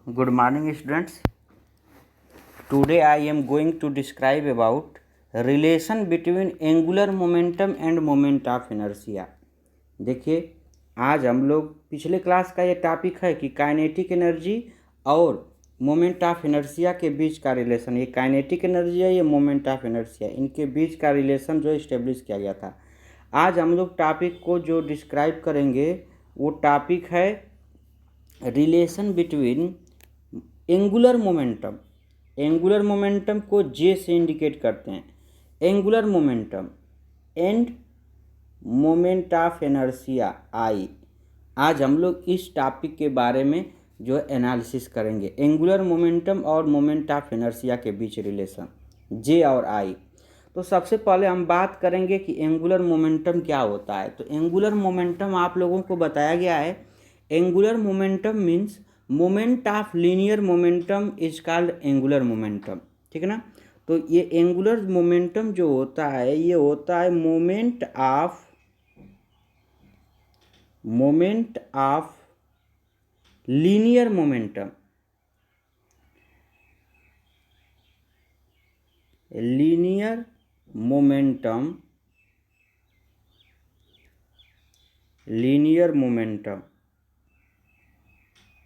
Good morning, students. Today I am going to describe about relation between angular momentum and moment of inertia. देखिए, आज हम लोग पिछले class का ये टॉपिक है कि काइनेटिक एनर्जी और मोमेंट ऑफ इनर्शिया के बीच का रिलेशन, ये काइनेटिक एनर्जी है, ये मोमेंट ऑफ इनर्शिया, इनके बीच का रिलेशन जो इस्टेब्लिश किया गया था। आज हम लोग टॉपिक को जो डिस्क्राइब करेंगे वो टॉपिक है relation between angular momentum. Angular momentum को जे से इंडिकेट करते हैं, angular momentum and moment of inertia I. आज हम लोग इस टॉपिक के बारे में जो है एनालिसिस करेंगे, एंगुलर मोमेंटम और मोमेंट ऑफ इनर्शिया के बीच रिलेशन जे और आई। तो सबसे पहले हम बात करेंगे कि एंगुलर मोमेंटम क्या होता है। तो एंगुलर मोमेंटम आप लोगों को बताया गया है, angular momentum means moment of linear momentum is called angular momentum. ठीक है ना। तो ये एंगुलर मोमेंटम जो होता है ये होता है moment of linear momentum. Linear momentum,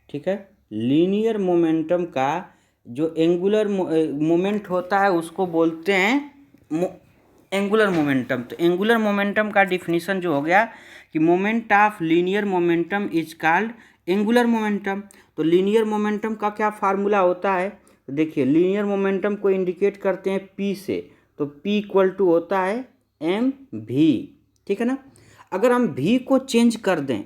ठीक है। लीनियर मोमेंटम का जो एंगुलर मोमेंट होता है उसको बोलते हैं एंगुलर मोमेंटम। तो एंगुलर मोमेंटम का डिफिनीशन जो हो गया कि moment of linear momentum is called angular momentum. तो लीनियर मोमेंटम का क्या फार्मूला होता है, तो देखिए लीनियर मोमेंटम को इंडिकेट करते हैं पी से। तो पी इक्वल टू होता है एम भी, ठीक है ना। अगर हम भी को चेंज कर दें,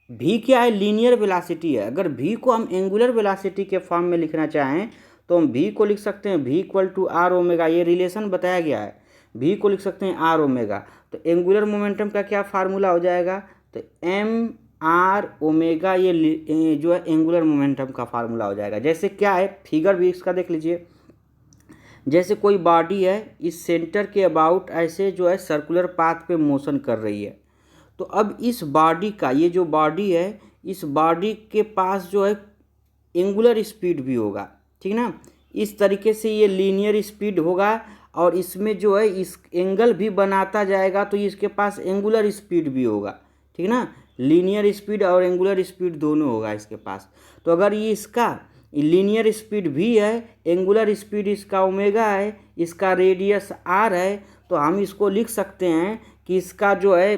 भी क्या है, लीनियर वेलोसिटी है। अगर भी को हम एंगुलर वेलोसिटी के फॉर्म में लिखना चाहें तो हम भी को लिख सकते हैं भी इक्वल टू आर ओमेगा, ये रिलेशन बताया गया है। भी को लिख सकते हैं आर ओमेगा। तो एंगुलर मोमेंटम का क्या फार्मूला हो जाएगा, तो एम आर ओमेगा, ये जो है एंगुलर मोमेंटम का फार्मूला हो जाएगा। जैसे क्या है, फिगर भी इसका देख लीजिए। जैसे कोई बॉडी है, इस सेंटर के अबाउट ऐसे जो है सर्कुलर पाथ पे मोशन कर रही है। तो अब इस बॉडी का, ये जो बॉडी है, इस बॉडी के पास जो है एंगुलर स्पीड भी होगा, ठीक ना। इस तरीके से ये लीनियर स्पीड होगा और इसमें जो है इस एंगल भी बनाता जाएगा, तो इसके पास एंगुलर स्पीड भी होगा, ठीक ना। लीनियर स्पीड और एंगुलर स्पीड दोनों होगा इसके पास। तो अगर ये इसका लीनियर स्पीड भी है, एंगुलर स्पीड इसका ओमेगा है, इसका रेडियस आर है, तो हम इसको लिख सकते हैं कि इसका जो है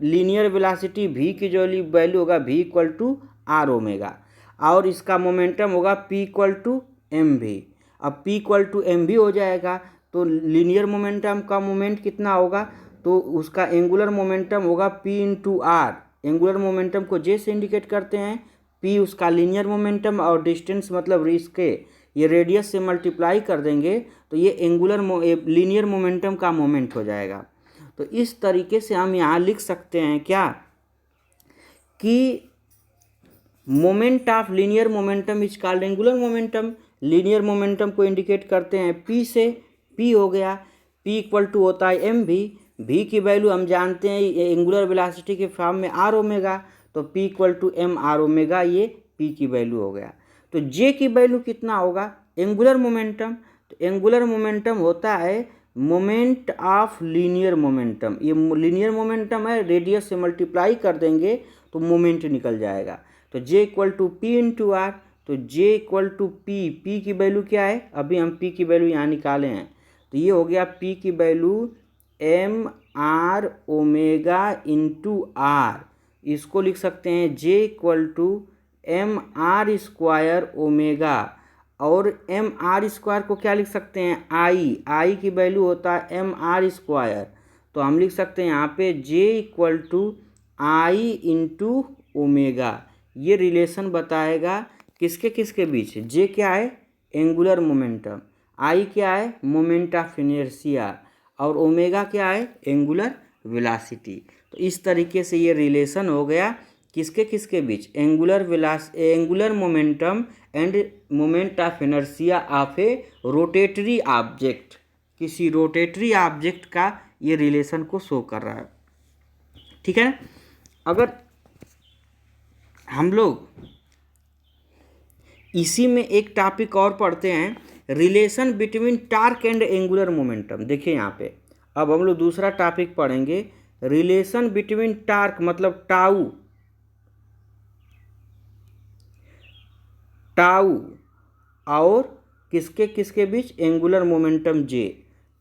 लीनियर वेलोसिटी भी की जो वैल्यू होगा भी इक्वल टू आर ओमेगा, और इसका मोमेंटम होगा पी इक्वल टू एम भी। अब पी इक्वल टू एम भी हो जाएगा तो लीनियर मोमेंटम का मोमेंट कितना होगा, तो उसका एंगुलर मोमेंटम होगा P into R. Angular momentum को जे से इंडिकेट करते हैं, पी उसका लीनियर मोमेंटम और डिस्टेंस मतलब इसके ये रेडियस से मल्टीप्लाई कर देंगे तो ये एंगुलर लीनियर मोमेंटम का मोमेंट हो जाएगा। तो इस तरीके से हम यहाँ लिख सकते हैं क्या, कि moment of linear momentum is called angular momentum. Linear momentum को इंडिकेट करते हैं पी से, पी हो गया, पी इक्वल टू होता है एम भी की वैल्यू हम जानते हैं एंगुलर वेलोसिटी के फॉर्म में आर ओमेगा, तो P equal to M R omega, ये पी की वैल्यू हो गया। तो जे की वैल्यू कितना होगा, एंगुलर मोमेंटम। तो एंगुलर मोमेंटम होता है मोमेंट ऑफ लीनियर मोमेंटम। ये लीनियर मोमेंटम है, रेडियस से मल्टीप्लाई कर देंगे तो मोमेंट निकल जाएगा। तो J equal to P into R, तो J equal to P, P की वैल्यू क्या है, अभी हम पी की वैल्यू यहाँ निकाले हैं। तो ये हो गया पी की value M R omega into R. इसको लिख सकते हैं J equal to M R square omega, और एम आर स्क्वायर को क्या लिख सकते हैं, आई की वैल्यू होता है एम आर स्क्वायर। तो हम लिख सकते हैं यहाँ पे J equal to I into omega. ये रिलेशन बताएगा किसके किसके बीच, जे क्या है एंगुलर मोमेंटम, आई क्या है मोमेंट ऑफ इनर्शिया, और ओमेगा क्या है एंगुलर वेलोसिटी। तो इस तरीके से ये रिलेशन हो गया किसके किसके बीच, angular momentum and moment of inertia of a rotatory object. किसी रोटेटरी ऑब्जेक्ट का ये रिलेशन को शो कर रहा है, ठीक है। अगर हम लोग इसी में एक टॉपिक और पढ़ते हैं, relation between torque and angular momentum. देखिए यहाँ पे अब हम लोग दूसरा टॉपिक पढ़ेंगे, रिलेशन बिटवीन टार्क मतलब टाउ और किसके किसके बीच, एंगुलर मोमेंटम जे।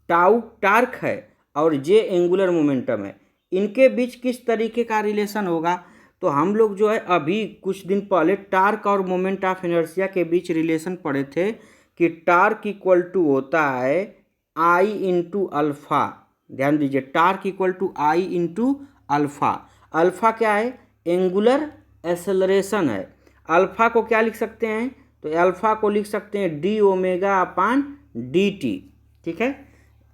टाउ टार्क है और जे एंगुलर मोमेंटम है, इनके बीच किस तरीके का रिलेशन होगा। तो हम लोग जो है अभी कुछ दिन पहले टार्क और मोमेंट ऑफ इनर्शिया के बीच रिलेशन पढ़े थे कि टार्क इक्वल टू होता है आई इंटू अल्फा। ध्यान दीजिए, torque equal to I into alpha. Alpha क्या है, एंगुलर एक्सेलरेशन है। अल्फा को क्या लिख सकते हैं, तो अल्फा को लिख सकते हैं D omega upon d T. ठीक है,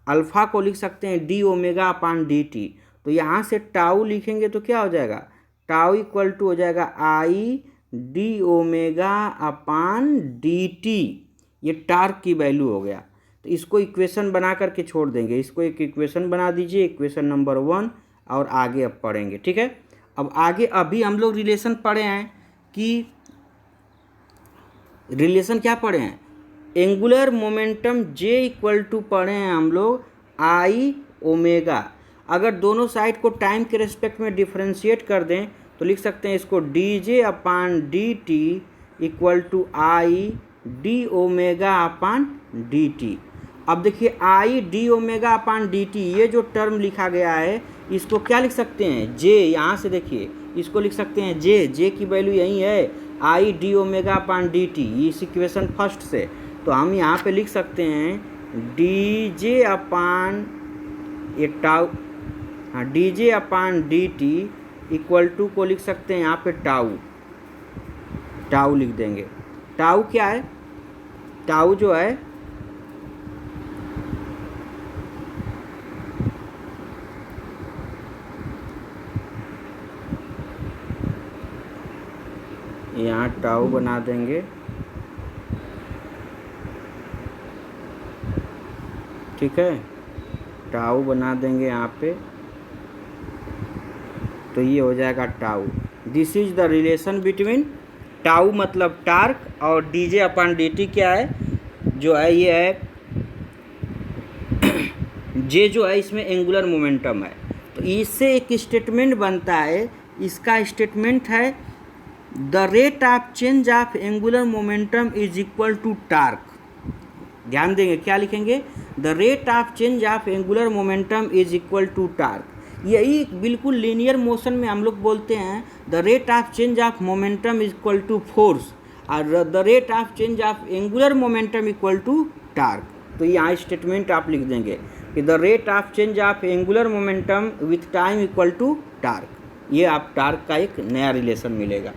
अल्फा को लिख सकते हैं D omega upon d T. तो यहाँ से टाउ लिखेंगे तो क्या हो जाएगा, टाउ इक्वल टू हो जाएगा आई d omega upon d t. ये टार्क की वैल्यू हो गया। तो इसको इक्वेशन बना करके छोड़ देंगे, इसको एक इक्वेशन बना दीजिए, इक्वेशन नंबर 1, और आगे अब पढ़ेंगे। ठीक है, अब आगे अभी हम लोग रिलेशन पढ़े हैं कि रिलेशन क्या पढ़े हैं, angular momentum J equal to पढ़े हैं हम लोग आई ओमेगा। अगर दोनों साइड को टाइम के रेस्पेक्ट में डिफरेंशिएट कर दें तो लिख सकते हैं इसको d J upon d t equal to I d omega upon d t. अब देखिए I d omega upon d t, ये जो टर्म लिखा गया है इसको क्या लिख सकते हैं, जे। यहाँ से देखिए इसको लिख सकते हैं जे, जे की वैल्यू यही है आई d omega upon d T, इस इक्वेशन फर्स्ट से। तो हम यहाँ पे लिख सकते हैं डी जे अपान ये टाउ, हाँ d J upon d t equal to को लिख सकते हैं यहाँ पे टाउ, टाउ लिख देंगे। टाउ क्या है, टाउ जो है यहाँ टाउ बना देंगे। ठीक है, टाउ बना देंगे यहाँ पे, तो ये हो जाएगा tau. This is the relation between tau मतलब टार्क और D J upon d T क्या है, जो है ये है जे जो है इसमें एंगुलर मोमेंटम है। तो इससे एक स्टेटमेंट बनता है, इसका स्टेटमेंट है the rate of change of angular momentum is equal to torque. ध्यान देंगे क्या लिखेंगे, the rate of change of angular momentum is equal to torque. यही बिल्कुल लीनियर मोशन में हम लोग बोलते हैं the rate of change of momentum is equal to force, और the rate of change of angular momentum equal to torque. तो यहाँ स्टेटमेंट आप लिख देंगे कि the rate of change of angular momentum with time equal to torque. ये आप torque का एक नया रिलेशन मिलेगा।